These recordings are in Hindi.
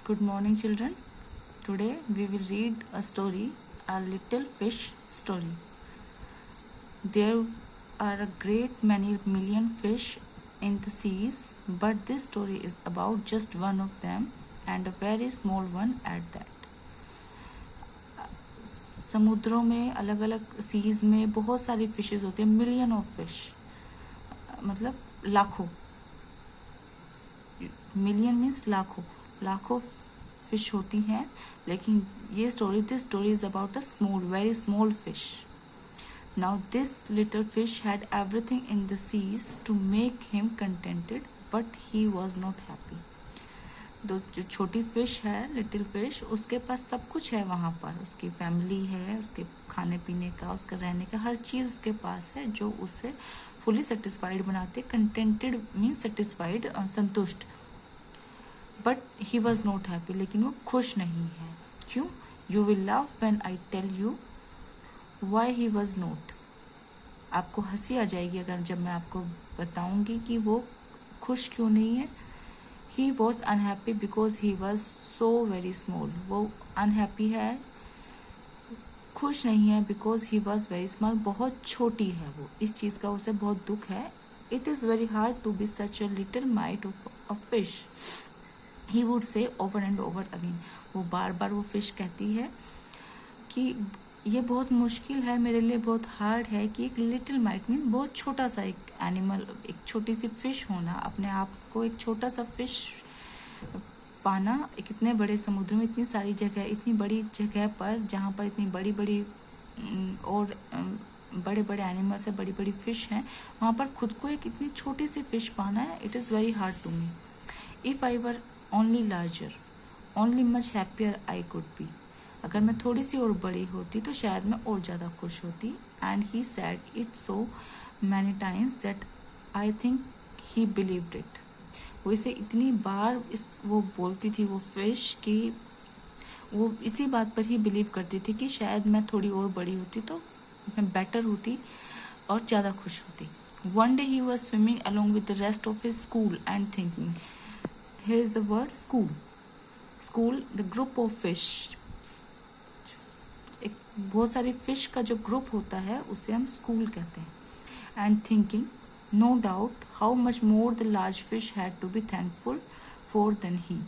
Good morning, children. Today we will read a story, a little fish story. There are a great many million fish in the seas, but this story is about just one of them and a very small one at that. समुद्रों में अलग अलग सीज में बहुत सारी फिशेस होती हैं, मिलियन ऑफ फिश, मतलब लाखों. मिलियन मीन्स लाखों लाखों फिश होती हैं. लेकिन ये story, this story is about a small, very small fish. Now this little fish had everything in the seas to make him contented, but he was not happy. जो छोटी फिश है, लिटिल फिश, उसके पास सब कुछ है वहाँ पर. उसकी फैमिली है, उसके खाने पीने का, उसका रहने का, हर चीज़ उसके पास है जो उससे फुली सेटिस्फाइड बनाते. कंटेंटेड मीन्स सेटिस्फाइड, संतुष्ट. But he was not happy, लेकिन वो खुश नहीं है. क्यों? You will love when I tell you why he was not. आपको हंसी आ जाएगी अगर जब मैं आपको बताऊंगी कि वो खुश क्यों नहीं है. He was unhappy because he was so very small. वो अनहैप्पी है, खुश नहीं है, because he was very small. बहुत छोटी है वो, इस चीज़ का उसे बहुत दुख है. It is very hard to be such a little mite of a fish, he would say over and over again. वो बार बार वो फिश कहती है कि ये बहुत मुश्किल है मेरे लिए, बहुत हार्ड है कि एक लिटिल माइट मीन्स बहुत छोटा सा एक एनिमल, एक छोटी सी फिश होना, अपने आप को एक छोटा सा फिश पाना. एक इतने बड़े समुद्र में, इतनी सारी जगह, इतनी बड़ी जगह पर, जहाँ पर इतनी बड़ी बड़ी और बड़े बड़े एनिमल्स है, बड़ी बड़ी फिश हैं, वहाँ पर खुद को एक इतनी छोटी सी फिश पाना है. It is very hard to me. If I were only larger, only much happier I could be. अगर मैं थोड़ी सी और बड़ी होती तो शायद मैं और ज़्यादा खुश होती. And he sad it so many times that I think he believed it. वो इसे इतनी बार वो बोलती थी, वो फिश, कि वो इसी बात पर ही बिलीव करती थी कि शायद मैं थोड़ी और बड़ी होती तो मैं बेटर होती और ज़्यादा खुश होती. One day he was swimming along with the rest of his school and thinking. Here is the word school. School, the group of fish. एक बहुत सारी फिश का जो ग्रुप होता है उसे हम स्कूल कहते हैं. And thinking, no doubt how much more the large fish had to be thankful for than he.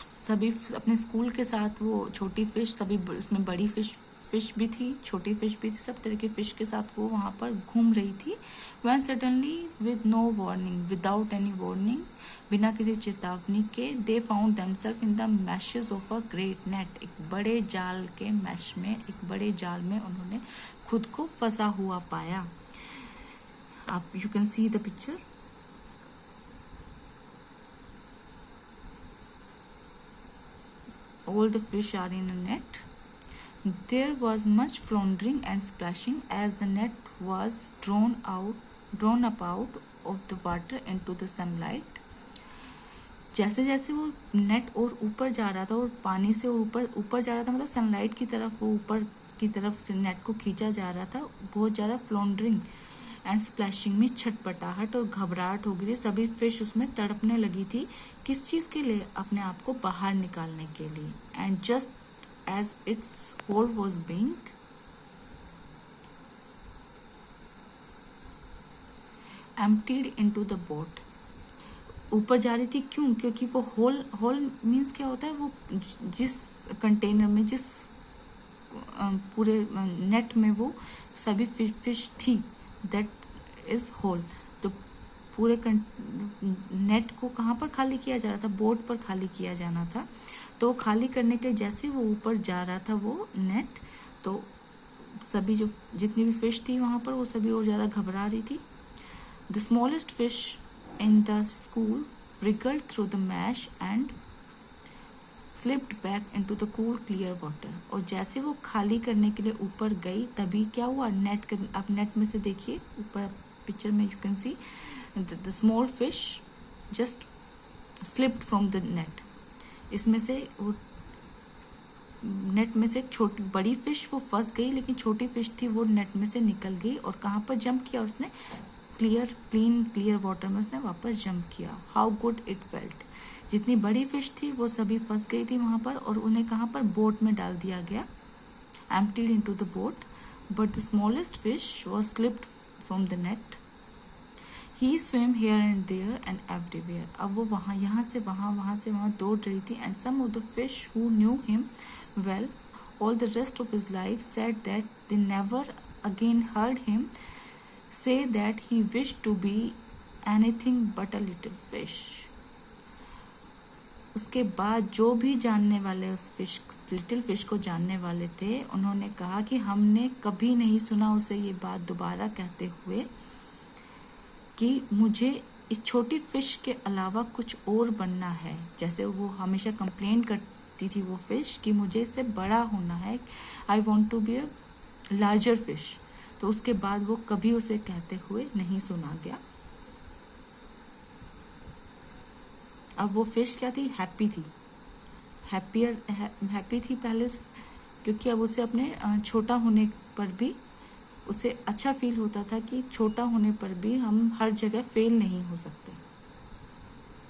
सभी अपने स्कूल के साथ वो छोटी फिश, सभी उसमें बड़ी फिश भी थी, छोटी फिश भी थी, सब तरह की फिश के साथ वो वहाँ पर घूम रही थी. When suddenly with no warning, without any warning, बिना किसी चेतावनी के, they found themselves in the meshes of a great net. एक बड़े जाल के मैश में, एक बड़े जाल में उन्होंने खुद को फंसा हुआ पाया. आप you can see the picture. All the fish are in a net. There was much floundering and splashing as the net was drawn up out of the water into the sunlight. जैसे जैसे वो नेट और ऊपर जा रहा था, और पानी से और ऊपर जा रहा था, मतलब सनलाइट की तरफ, वो ऊपर की तरफ से नेट को खींचा जा रहा था. बहुत ज़्यादा फ्लॉन्डरिंग एंड स्प्लैशिंग में छटपटाहट और घबराहट हो गई थी. सभी फिश उसमें तड़पने लगी थी. किस चीज़ के लिए? अपने आप को बाहर निकालने के लिए. And just as its whole was being emptied into the boat. ऊपर जा रही थी. क्यों? क्योंकि वो होल मीन्स क्या होता है? वो जिस कंटेनर में, जिस पूरे नेट में वो सभी फिश थी, दैट इज होल. तो पूरे नेट को कहाँ पर खाली किया जा रहा था? बोट पर खाली किया जाना था. तो खाली करने के लिए जैसे वो ऊपर जा रहा था वो नेट, तो सभी जो जितनी भी फिश थी वहाँ पर, वो सभी और ज़्यादा घबरा रही थी. The smallest fish in the school wriggled through the mesh and slipped back into the cool clear water. और जैसे वो खाली करने के लिए ऊपर गई, तभी क्या हुआ? आप नेट में से देखिए, ऊपर पिक्चर में you can see the small fish just slipped from the net. इसमें से वो नेट में से एक बड़ी फिश वो फंस गई, लेकिन छोटी फिश थी वो नेट में से निकल गई. और कहाँ पर जंप किया उसने? क्लियर वाटर में उसने वापस जंप किया. How good it felt. जितनी बड़ी फिश थी वो सभी फंस गई थी वहां पर और उन्हें कहाँ पर, बोट में डाल दिया गया, emptied into the boat, but the smallest fish was slipped from the net. He swam here and there and everywhere. अब वो वहाँ यहाँ से वहाँ दौड़ रही थी. And some of the fish who knew him well all the rest of his life said that they never again heard him say that he wished to be anything but a little fish. उसके बाद जो भी जानने वाले उस लिटिल फिश को जानने वाले थे, उन्होंने कहा कि हमने कभी नहीं सुना उसे ये बात दोबारा कहते हुए कि मुझे इस छोटी फिश के अलावा कुछ और बनना है. जैसे वो हमेशा कंप्लेन करती थी वो फिश कि मुझे इससे बड़ा होना है, I want to be a larger fish. तो उसके बाद वो कभी उसे कहते हुए नहीं सुना गया. अब वो फिश क्या थी, हैप्पी थी, हैप्पी थी पहले से, क्योंकि अब उसे अपने छोटा होने पर भी उसे अच्छा फील होता था कि छोटा होने पर भी हम हर जगह फेल नहीं हो सकते.